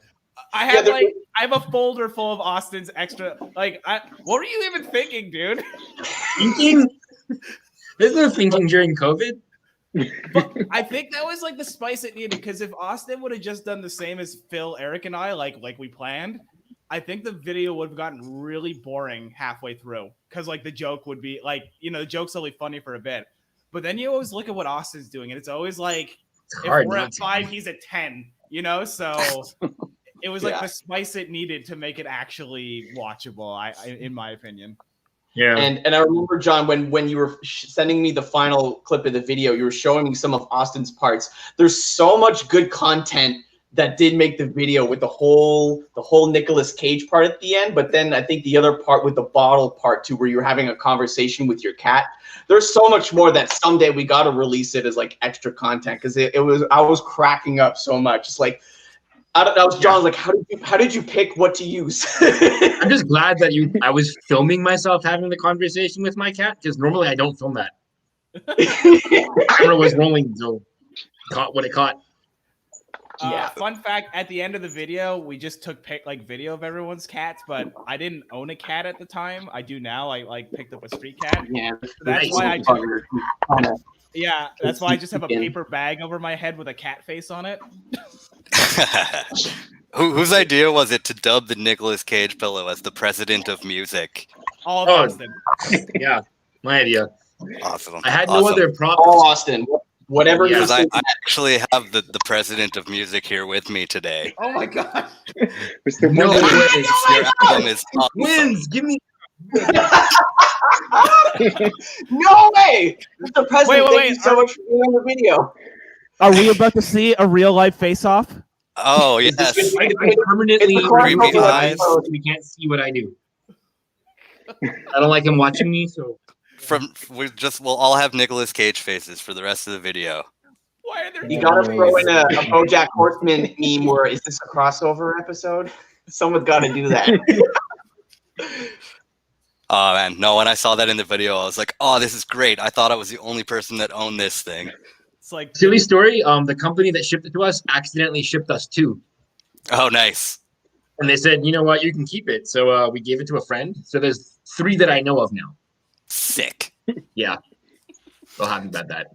I have a folder full of Austin's extra. Like, what were you even thinking, dude? Thinking? There's no thinking during COVID. But I think that was like the spice it needed, because if Austin would have just done the same as Phil, Eric, and I, like we planned, I think the video would have gotten really boring halfway through. Because like the joke would be like, the joke's only funny for a bit, but then you always look at what Austin's doing, and it's always like, if we're at 5, he's at 10. So it was like the spice it needed to make it actually watchable. In my opinion. Yeah. And I remember, John, when you were sending me the final clip of the video, you were showing me some of Austin's parts. There's so much good content that did make the video with the whole Nicolas Cage part at the end. But then I think the other part with the bottle part too, where you're having a conversation with your cat. There's so much more that someday we got to release it as like extra content, because I was cracking up so much. It's like, John's like, how did you pick what to use? I'm just glad that I was filming myself having the conversation with my cat, because normally I don't film that. The camera was rolling, so caught what it caught. Fun fact: at the end of the video, we just took video of everyone's cats, but I didn't own a cat at the time. I do now. I picked up a street cat. Yeah, that's why I Yeah, that's why I just have a paper bag over my head with a cat face on it. Whose idea was it to dub the Nicolas Cage pillow as the president of music? All of Oh. Austin. Yeah, my idea. Awesome. I had no other props. All Austin. Whatever Yeah. you Because I think. actually have the president of music here with me today. Oh my god. Mr. No Wonder- way. Your album is awesome. Wins. Give me. No way! Mr. President, Wait, thank you so much for doing the video. Are we about to see a real life face-off? Oh, Is this yes. gonna I permanently It's a crossover Creepy eyes. episode. We can't see what I do. I don't like him watching me, so We'll all have Nicolas Cage faces for the rest of the video. Why are there You gotta throw in a BoJack Horseman meme where, is this a crossover episode? Someone's gotta do that. Oh man, no, when I saw that in the video, I was like, oh, this is great. I thought I was the only person that owned this thing. It's like silly story. The company that shipped it to us accidentally shipped us 2. Oh, nice. And they said, you know what, you can keep it. So we gave it to a friend. So there's 3 that I know of now. Sick. Yeah. So happy about that.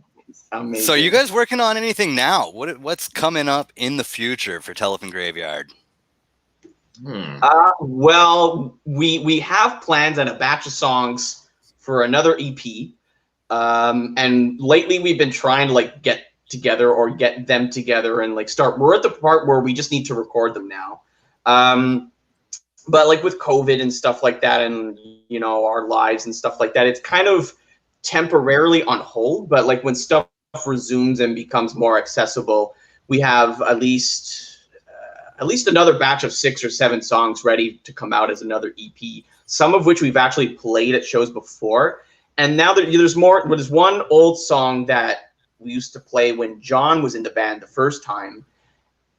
Amazing. So you guys working on anything now? What's coming up in the future for Telephant Graveyard? Well, we have plans and a batch of songs for another EP. And lately we've been trying to like get together or get them together and like start. We're at the part where we just need to record them now. But like with COVID and stuff like that, and you know, our lives and stuff like that, it's kind of temporarily on hold. But like when stuff resumes and becomes more accessible, we have at least another batch of 6 or 7 songs ready to come out as another EP. Some of which we've actually played at shows before, and now there's more. There's one old song that we used to play when John was in the band the first time.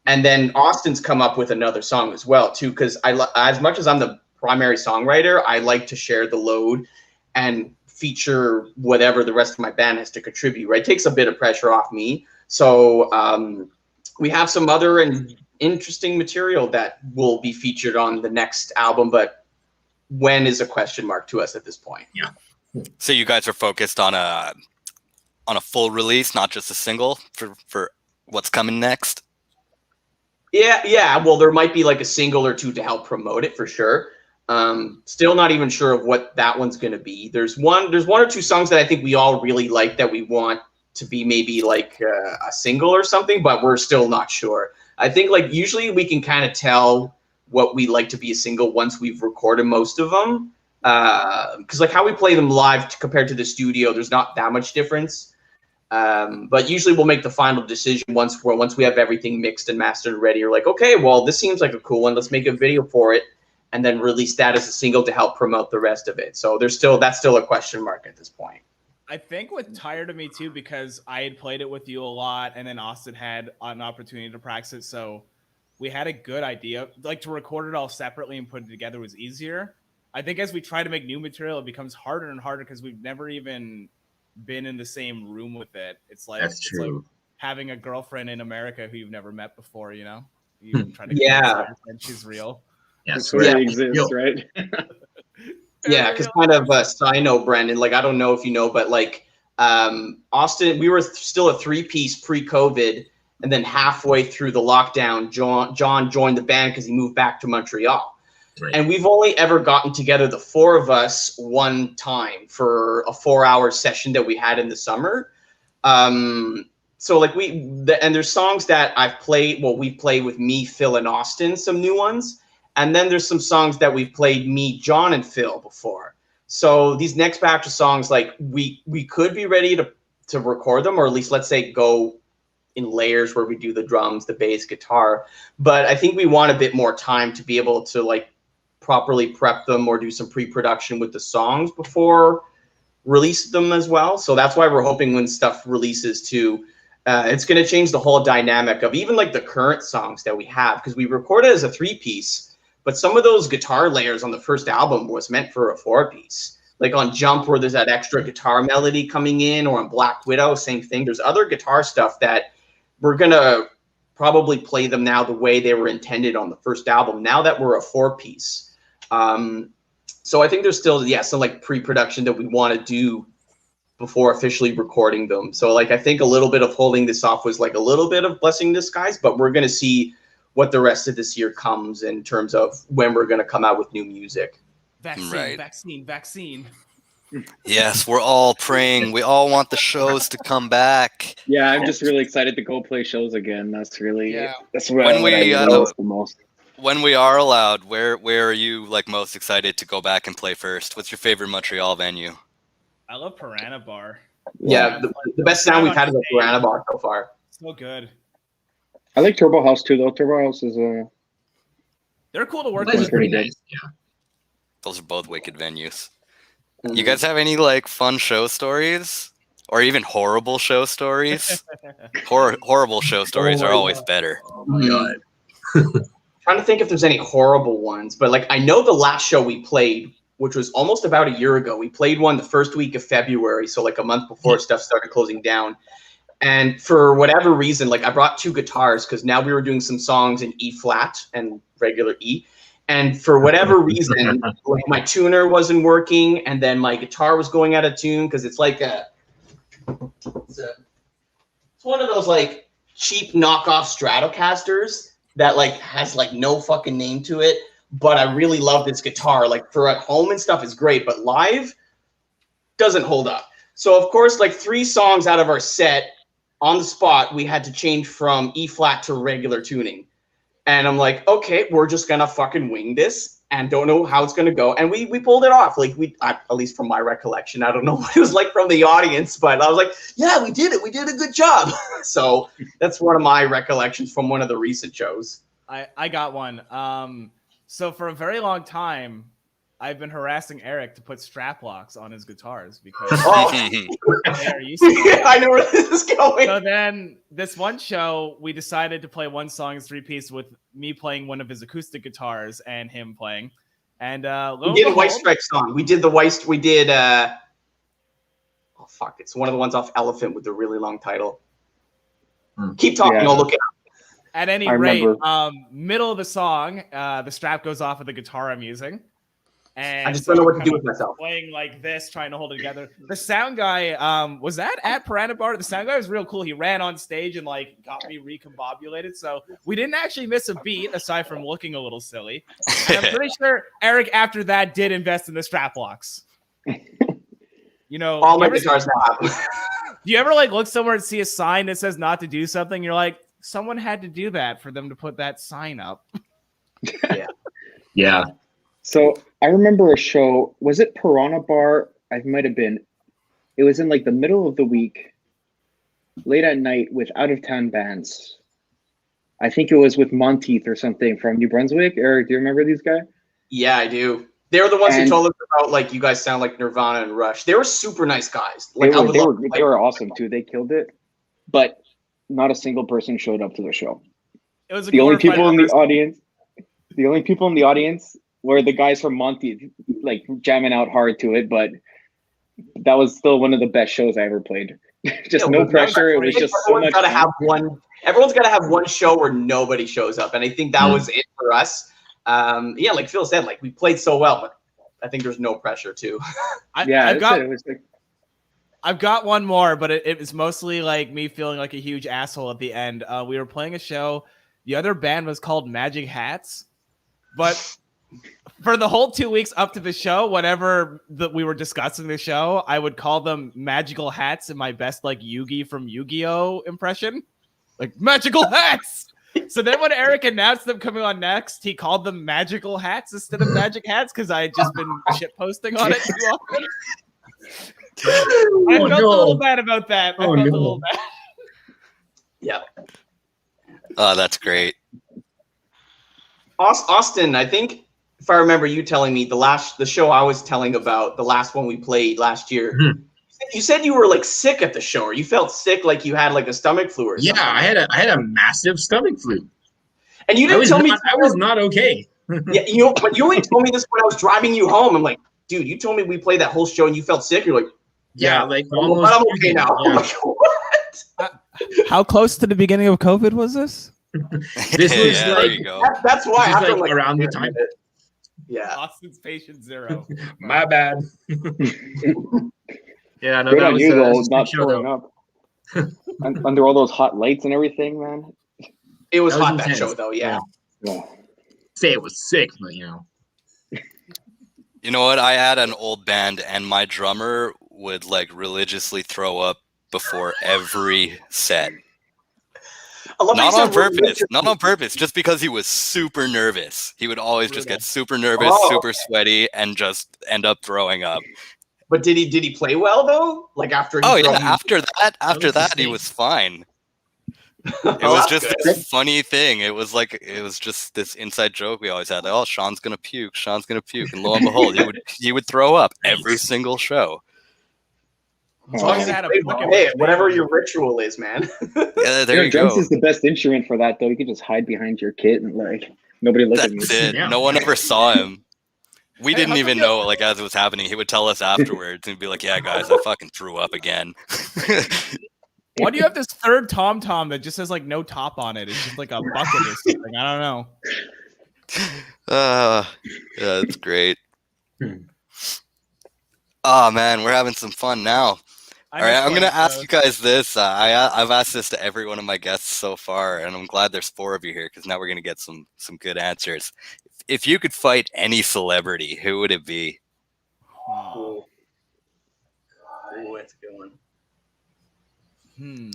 And then Austin's come up with another song as well, too, because as much as I'm the primary songwriter, I like to share the load and feature whatever the rest of my band has to contribute, right? It takes a bit of pressure off me. So we have some other and interesting material that will be featured on the next album, but when is a question mark to us at this point. Yeah. So you guys are focused on a full release, not just a single for what's coming next? Yeah. Well, there might be like a single or 2 to help promote it for sure. Still not even sure of what that one's going to be. There's one or 2 songs that I think we all really like that we want to be maybe like a single or something, but we're still not sure. I think like usually we can kind of tell what we like to be a single once we've recorded most of them. Because like how we play them live compared to the studio, there's not that much difference. But usually we'll make the final decision once we have everything mixed and mastered and ready. You're like, okay, well, this seems like a cool one. Let's make a video for it and then release that as a single to help promote the rest of it. So that's still a question mark at this point. I think with Tired of Me too, because I had played it with you a lot and then Austin had an opportunity to practice it. So we had a good idea. Like to record it all separately and put it together was easier. I think as we try to make new material, it becomes harder and harder because we've never even been in the same room with it. It's like That's true. Like having a girlfriend in America who you've never met before, you know? You try to and she's real. Yeah, That's where it exists, right? Yeah, because kind of a side note, Brandon, like I don't know if you know, but like Austin, we were still a 3-piece pre-COVID, and then halfway through the lockdown, John joined the band because he moved back to Montreal. Right. And we've only ever gotten together, the 4 of us, one time for a 4-hour session that we had in the summer. So like and there's songs that I've played, well, we played with me, Phil, and Austin, some new ones. And then there's some songs that we've played me, John, and Phil before. So these next batch of songs, like we could be ready to record them, or at least let's say go in layers where we do the drums, the bass, guitar. But I think we want a bit more time to be able to like properly prep them or do some pre-production with the songs before release them as well. So that's why we're hoping when stuff releases too, it's going to change the whole dynamic of even like the current songs that we have, because we recorded as a 3-piece. But some of those guitar layers on the first album was meant for a 4-piece. Like on Jump, where there's that extra guitar melody coming in, or on Black Widow, same thing. There's other guitar stuff that we're going to probably play them now the way they were intended on the first album, now that we're a 4-piece. So I think there's still, some like pre-production that we want to do before officially recording them. So like I think a little bit of holding this off was like a little bit of blessing in disguise, but we're going to see what the rest of this year comes in terms of when we're going to come out with new music. Vaccine. Yes, we're all praying. We all want the shows to come back. Yeah, I'm just really excited to go play shows again. That's really that's what When I we, miss the most. When we are allowed, where are you like most excited to go back and play first? What's your favorite Montreal venue? I love Piranha Bar. Yeah, the best sound we've had is at Piranha Bar so far. So good. I like Turbo House too, though. Turbo House is They're cool to work That's with. pretty pretty good. nice. Yeah. Those are both wicked venues. Mhm. You guys have any like fun show stories? Or even horrible show stories? Horrible show stories Oh are my always God. better. Oh my God. Trying to think if there's any horrible ones, but like I know the last show we played, which was almost about a year ago, we played one the first week of February, so like a month before stuff started closing down. And for whatever reason, like I brought 2 guitars because now we were doing some songs in E flat and regular E. And for whatever reason, like my tuner wasn't working, and then my guitar was going out of tune because it's like it's one of those like cheap knockoff Stratocasters that like has like no fucking name to it. But I really love this guitar. Like for at home and stuff is great, but live doesn't hold up. So of course, like 3 songs out of our set on the spot, we had to change from E flat to regular tuning. And I'm like, okay, we're just gonna fucking wing this and don't know how it's gonna go. And we pulled it off. Like at least from my recollection, I don't know what it was like from the audience, but I was like, yeah, we did it. We did a good job. So that's one of my recollections from one of the recent shows. I got one. So for a very long time, I've been harassing Eric to put strap locks on his guitars because Oh. they are useless. I know where this is going. So then this one show, we decided to play one song as 3-piece with me playing one of his acoustic guitars and him playing. And We did a White Stripes song. We did the White. We did. Oh fuck! It's one of the ones off Elephant with the really long title. Keep talking. Yeah. I'll look it up. At any I rate, remember. middle of the song, the strap goes off of the guitar I'm using. And I just don't know what to do with I'm myself. playing like this, trying to hold it together. The sound guy, was that at Piranha Bar? The sound guy was real cool. He ran on stage and like got me recombobulated. So we didn't actually miss a beat aside from looking a little silly. And I'm pretty sure Eric after that did invest in the strap locks. You know, All my you ever- guitars now have. do you ever like look somewhere and see a sign that says not to do something? You're like, someone had to do that for them to put that sign up. Yeah. So I remember a show. Was it Piranha Bar? I might have been. It was in like the middle of the week, late at night, with out of town bands. I think it was with Monteith or something from New Brunswick. Eric, do you remember these guys? Yeah, I do. They were the ones who And- told us about like you guys sound like Nirvana and Rush. They were super nice guys. They Like I were, would they love were, to, they were awesome too. They killed it, but not a single person showed up to the show. It was a The only glorified people in the rehearsal. audience were the guys from Monty, like jamming out hard to it. But that was still one of the best shows I ever played. Just Yeah, no well, pressure. It was just so much gotta fun. have one. Everyone's got to have one show where nobody shows up, and I think that was it for us. Yeah, like Phil said, like we played so well, but I think there's no pressure too. Yeah, I've that's got it. It was like, I've got one more, but it was mostly like me feeling like a huge asshole at the end. We were playing a show. The other band was called Magic Hats, but for the whole 2 weeks up to the show, whenever we were discussing the show, I would call them Magical Hats in my best like Yugi from Yu-Gi-Oh impression, like Magical Hats. So then when Eric announced them coming on next, he called them Magical Hats instead of Magic Hats because I had just been shit posting on it too often. I felt a little bad about that. I Oh, felt no. a little bad. Yeah, Oh, that's great. Austin, I think if I remember you telling me the show I was telling about, the last one we played last year. You said you were like sick at the show, or you felt sick, like you had like a stomach flu or something. Yeah, I had a massive stomach flu. And you I didn't was tell me. I was not okay. Yeah, but you only told me this when I was driving you home. I'm like, dude, you told me we played that whole show and you felt sick. You're like, Yeah, like but almost. I'm okay now. I'm Yeah. like, what? How close to the beginning of COVID was this? This was Yeah, there like you go. That's why This is, after like, around the time. Yeah. Austin's patient zero. my bad. Yeah, no, Good that on was you, a though, good not show, throwing though. up. Under all those hot lights and everything, man. It was That was hot, that intense. show, though, yeah. Yeah. Say it was sick, but you know. You know what? I had an old band, and my drummer would like religiously throw up before every set. I love Not how you on said purpose, not on purpose, just because he was super nervous. He would always just Brutal. get super nervous, Oh, super sweaty, and just end up throwing up. But did he play well, though? Like, after he Oh threw yeah, up, after was that, he sustained. was fine. Oh, It was that's just good. this funny thing. It was just this inside joke we always had. Like, oh, Sean's gonna puke. Sean's gonna puke, and lo and behold, he would throw up every single show. As long as Had a he played bucket well. with Hey, a whatever band. your ritual is, man. Yeah, there you drums go. is the best instrument for that, though. You can just hide behind your kit and like nobody look at me. That's it. Yeah. No one ever saw him. We Hey, didn't how even come know, like, as it was happening. He would tell us afterwards and be like, "Yeah, guys, I fucking threw up again." Why do you have this third tom that just has like no top on it? It's just like a bucket or something. I don't know. Yeah, that's great. Hmm. Oh man, we're having some fun now. I All right, miss I'm gonna playing ask shows. you guys this. I've asked this to every one of my guests so far, and I'm glad there's 4 of you here because now we're gonna get some good answers. If you could fight any celebrity, who would it be? Ooh, that's a good one.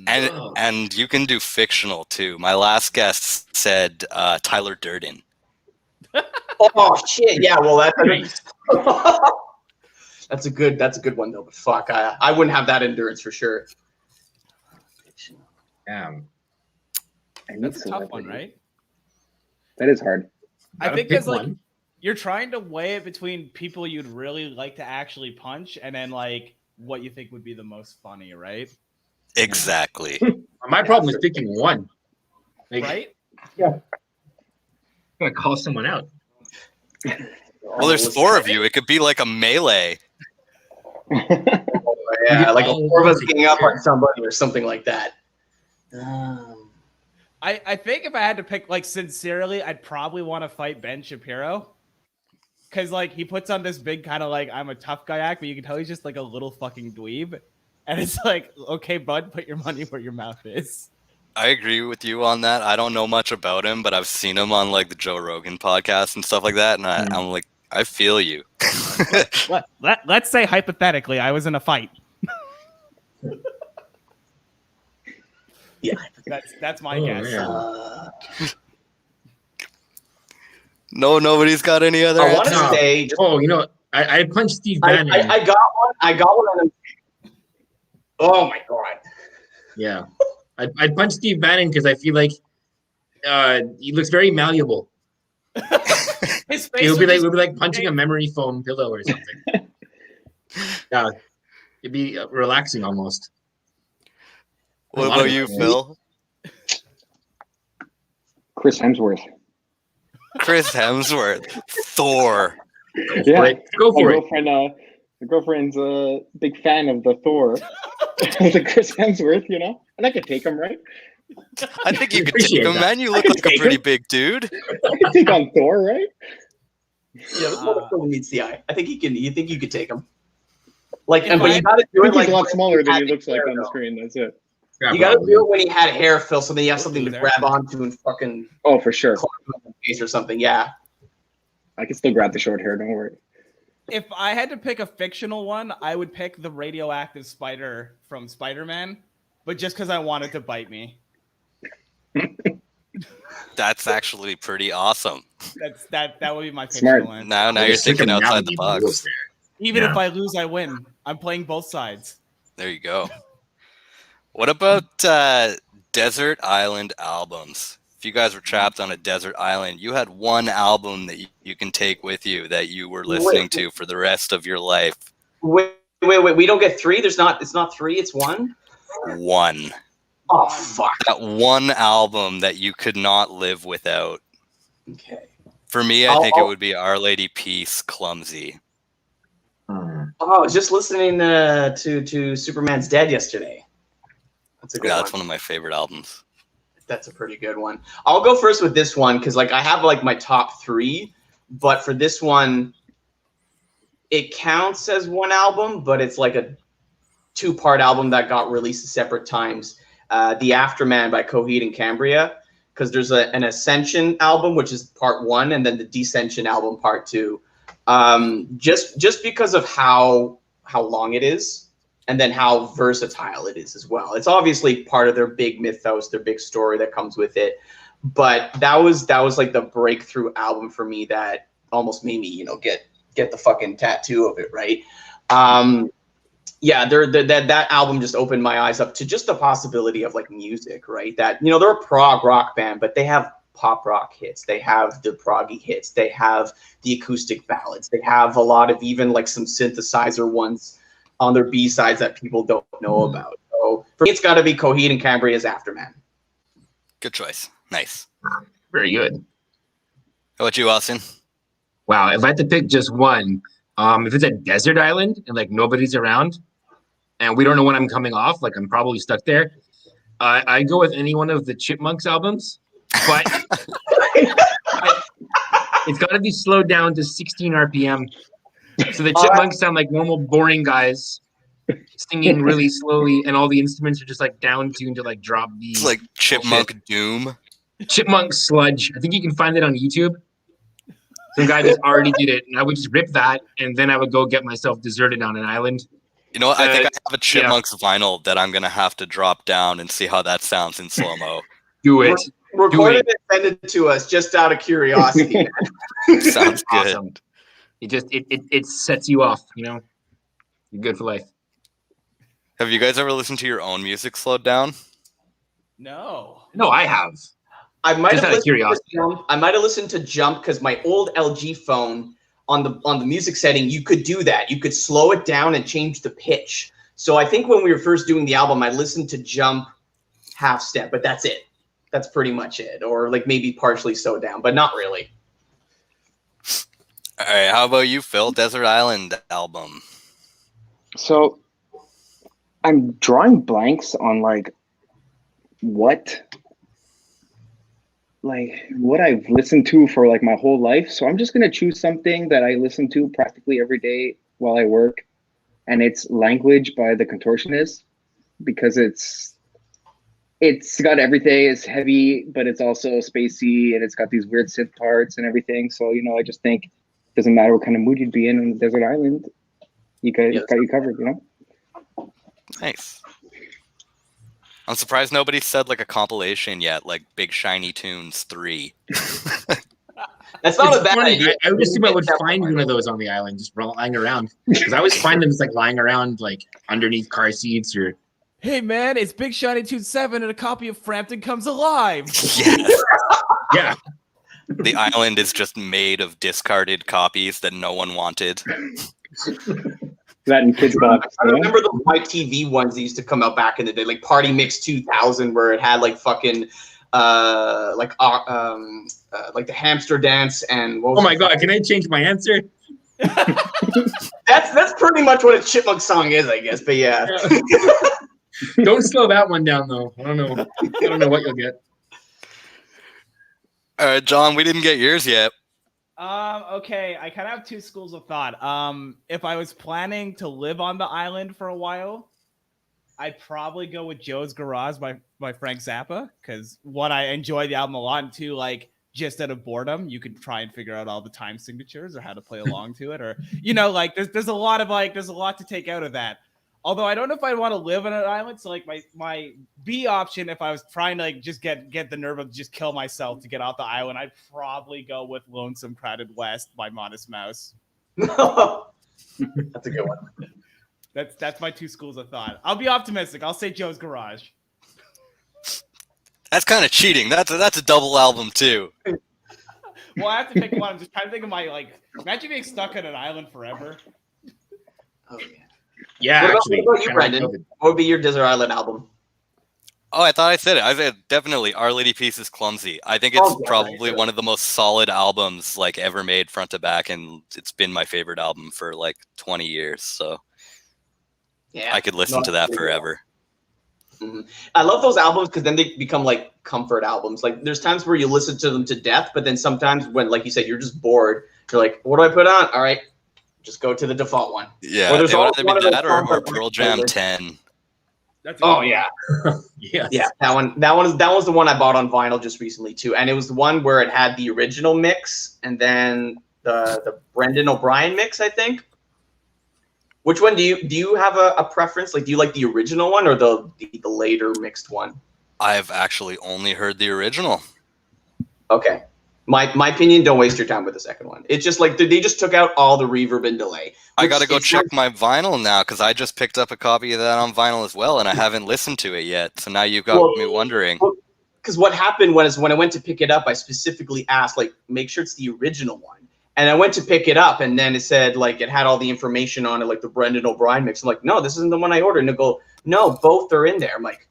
And Oh. and you can do fictional too. My last guest said Tyler Durden. Oh shit! Yeah, well Nice. that's a good one though. But fuck, I wouldn't have that endurance for sure. Damn. I need That's a tough celebrity. one, right? That is hard. I Gotta think pick because like one. you're trying to weigh it between people you'd really like to actually punch and then like what you think would be the most funny, right? Exactly. My problem is picking one. Like, Right? I'm gonna call someone out. Well, there's 4 of you. It could be like a melee. Yeah, like Oh, 4 of us okay. getting up on somebody or something like that. I think if I had to pick like sincerely, I'd probably want to fight Ben Shapiro. Cause like he puts on this big kind of like I'm a tough guy act, but you can tell he's just like a little fucking dweeb. And it's like, okay, bud, put your money where your mouth is. I agree with you on that. I don't know much about him, but I've seen him on like the Joe Rogan podcast and stuff like that, and I'm like, I feel you. Let's say hypothetically, I was in a fight. Yeah. That's my Oh, guess. man. No, nobody's got any other I want to answers? No. say. Just, Oh, you know, I punched Steve I Bannon. got one. I got one on him. Oh my god. Yeah, I'd punch Steve Bannon because I feel like he looks very malleable. His face It would be would like just- punching a memory foam pillow or something. Yeah, it'd be relaxing almost. What about you, Phil? Chris Hemsworth. Chris Hemsworth, Thor. Yeah, Go my for it. girlfriend. My girlfriend's a big fan of the Thor. The Chris Hemsworth, you know, and I could take him, right? I think you could Appreciate take him, that. man. You look can like a take pretty him. big dude. I could take on Thor, right? Yeah, this motherfucker meets the eye. I think he can. You think you could take him? Like, If and but I- you got to I do think it he's like a lot smaller than he had looks like hair, on the though. screen. That's it. Yeah, You got to probably. do it when he had hair, Phil, so then you have something to there. grab onto and fucking Oh, for sure. climb him in the face or something. Yeah. I can still grab the short hair. Don't worry. If I had to pick a fictional one, I would pick the radioactive spider from Spider-Man, but just because I want it to bite me. That's actually pretty awesome. That would be my Smart. fictional one. Now you're Just think thinking of outside the reality rules box. there. Even Yeah. if I lose, I win. I'm playing both sides. There you go. What about desert island albums? If you guys were trapped on a desert island, you had one album that you can take with you that you were listening to for the rest of your life. Wait. We don't get 3. It's not 3. It's 1. One. Oh fuck. That one album that you could not live without. Okay. For me, I think it would be Our Lady Peace, Clumsy. Oh, I was just listening to Superman's Dead yesterday. That's a good Yeah, one. that's one of my favorite albums. That's a pretty good one. I'll go first with this one because like I have like my top 3, but for this one, it counts as one album, but it's like 2-part album that got released at separate times. The Afterman by Coheed and Cambria, because there's an Ascension album, which is part 1, and then the Descension album, part 2. Just because of how long it is, and then how versatile it is as well. It's obviously part of their big mythos, their big story that comes with it. But that was like the breakthrough album for me that almost made me, get the fucking tattoo of it, right? Yeah, that album just opened my eyes up to just the possibility of like music, right? That, they're a prog rock band, but they have pop rock hits. They have the proggy hits. They have the acoustic ballads. They have a lot of even like some synthesizer ones on their B-sides that people don't know about. So for me, it's got to be Coheed and Cambria's Afterman. Good choice. Nice. Very good. How about you, Austin? Wow, if I had to pick just one, if it's a desert island and like nobody's around and we don't know when I'm coming off, like I'm probably stuck there, I go with any one of the Chipmunks albums, but it's got to be slowed down to 16 RPM. So the Chipmunks sound like normal, boring guys singing really slowly, and all the instruments are just like down tuned to like drop B. It's like Chipmunk Doom. Chipmunk Sludge. I think you can find it on YouTube. Some guy just already did it, and I would just rip that, and then I would go get myself deserted on an island. You know what? I think I have a Chipmunks vinyl that I'm gonna have to drop down and see how that sounds in slow-mo. Do it. Record it and send it to us just out of curiosity. Sounds good. Awesome. It sets you off, You're good for life. Have you guys ever listened to your own music slowed down? No. No, I have. I might Just have out of curiosity. listened to Jump because my old LG phone on the music setting, you could do that. You could slow it down and change the pitch. So I think when we were first doing the album, I listened to Jump half step, but that's it. That's pretty much it. Or like maybe partially slowed down, but not really. All right, how about you, Phil? Desert Island album. So I'm drawing blanks on like what I've listened to for like my whole life. So I'm just gonna choose something that I listen to practically every day while I work, and it's Language by the Contortionists, because it's got everything. It's heavy, but it's also spacey, and it's got these weird synth parts and everything. So I just think it doesn't matter what kind of mood you'd be in on the desert island, got you covered. Nice. I'm surprised nobody said like a compilation yet, like Big Shiny Tunes 3. That's not a bad idea. I would assume I would find one of those on the island just lying around, because I always find them just like lying around like underneath car seats or. Hey man, it's Big Shiny Tune 7 and a copy of Frampton Comes Alive. Yes. Yeah. The island is just made of discarded copies that no one wanted. That in Kids Box. I remember the white TV ones that used to come out back in the day, like Party Mix 2000, where it had like fucking like the hamster dance and. Oh my god! Can I change my answer? That's pretty much what a Chipmunk song is, I guess. But yeah. Don't slow that one down though. I don't know what you'll get. All right, John, we didn't get yours yet. Okay, I kind of have two schools of thought. If I was planning to live on the island for a while, I'd probably go with Joe's Garage by Frank Zappa, because one, I enjoy the album a lot, and two, like just out of boredom, you could try and figure out all the time signatures or how to play along to it, or like there's a lot to take out of that. Although I don't know if I want to live on an island, so like my B option, if I was trying to like just get the nerve of just kill myself to get off the island, I'd probably go with Lonesome Crowded West by Modest Mouse. That's a good one. That's my two schools of thought. I'll be optimistic. I'll say Joe's Garage. That's kind of cheating. That's a double album too. Well, I have to pick one. I'm just trying to think of imagine being stuck on an island forever. Oh yeah. Yeah, what about you, Brendan? What would be your Desert Island album? Oh, I thought I said it. I said definitely Our Lady Peace is Clumsy. I think it's probably one of the most solid albums like ever made front to back, and it's been my favorite album for like 20 years. So yeah, I could listen to that forever. Mm-hmm. I love those albums because then they become like comfort albums. Like there's times where you listen to them to death, but then sometimes when, like you said, you're just bored, you're like, what do I put on? All right, Just go to the default one. Yeah, Or there's it would always either one be of that those or, songs or that- Pearl Jam 10. That's a Oh good one. yeah, Yes. yeah. That was the one I bought on vinyl just recently too, and it was the one where it had the original mix and then the Brendan O'Brien mix, I think. Which one do you have a preference? Like, do you like the original one or the later mixed one? I've actually only heard the original. Okay. My opinion, don't waste your time with the second one. It's just like they just took out all the reverb and delay. I which got to go it check sounds- my vinyl now because I just picked up a copy of that on vinyl as well, and I haven't listened to it yet. So now you've got Well, me wondering. Because what happened was when I went to pick it up, I specifically asked, like, make sure it's the original one. And I went to pick it up, and then it said, like, it had all the information on it, like the Brendan O'Brien mix. I'm like, no, this isn't the one I ordered. And they go, no, both are in there. I'm like,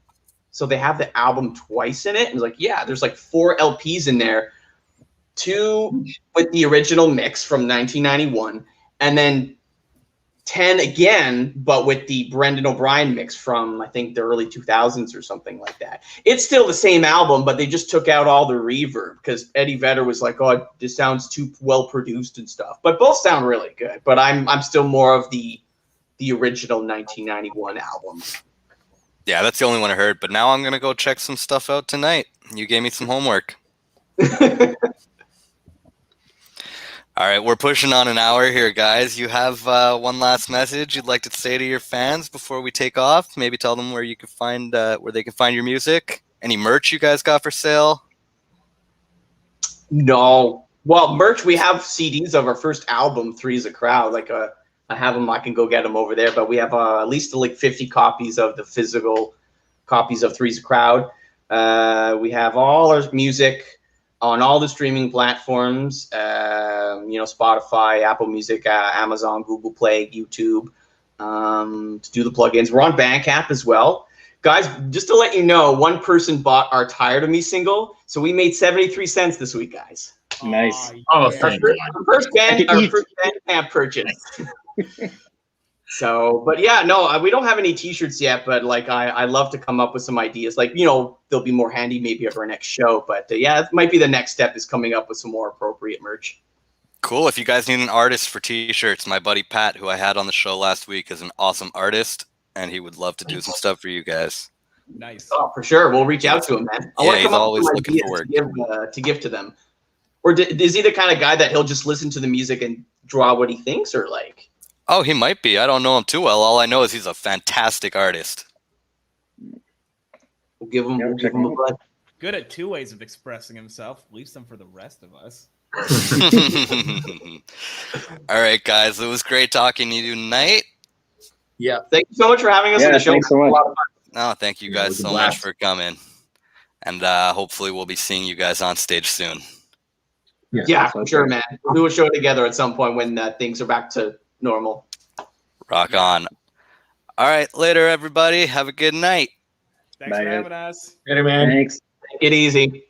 so they have the album twice in it? And it's like, yeah, there's like 4 LPs in there. 2 with the original mix from 1991, and then 10 again, but with the Brendan O'Brien mix from, I think, the early 2000s or something like that. It's still the same album, but they just took out all the reverb because Eddie Vedder was like, oh, this sounds too well produced and stuff. But both sound really good. But I'm still more of the original 1991 album. Yeah, that's the only one I heard. But now I'm gonna go check some stuff out tonight. You gave me some homework. All right, we're pushing on an hour here, guys. You have one last message you'd like to say to your fans before we take off? Maybe tell them where you can find where they can find your music. Any merch you guys got for sale? No. Well, merch, we have CDs of our first album, Three's a Crowd. Like, I have them. I can go get them over there. But we have at least like 50 copies of the physical copies of Three's a Crowd. We have all our music on all the streaming platforms, Spotify, Apple Music, Amazon, Google Play, YouTube, to do the plugins. We're on Bandcamp as well. Guys, just to let you know, one person bought our Tired of Me single, so we made 73 cents this week, guys. Nice. Oh, yeah. thank Our first eat. Bandcamp purchase. So, but yeah, no, we don't have any T-shirts yet. But like, I love to come up with some ideas. Like, they'll be more handy maybe at our next show. But yeah, it might be the next step is coming up with some more appropriate merch. Cool. If you guys need an artist for T-shirts, my buddy Pat, who I had on the show last week, is an awesome artist, and he would love to do some stuff for you guys. Nice. Oh, for sure, we'll reach out to him, man. I Yeah, want to he's come up always with some looking ideas for work. to give to them. Or is he the kind of guy that he'll just listen to the music and draw what he thinks, or like? Oh, he might be. I don't know him too well. All I know is he's a fantastic artist. We'll give him, Yeah, we'll check give him him a buzz. Good at 2 ways of expressing himself. Leave some for the rest of us. All right, guys. It was great talking to you tonight. Yeah. Thank you so much for having us on Yeah, the show. thanks so much. A lot of fun. No, thank you Yeah, it guys was a so blast. much for coming. And hopefully we'll be seeing you guys on stage soon. Yeah, for sure, man. We'll do a show together at some point when things are back to normal. Rock on. All right, later, everybody. Have a good night. Thanks Bye, for guys. having us. Later, man. Thanks. Take it easy.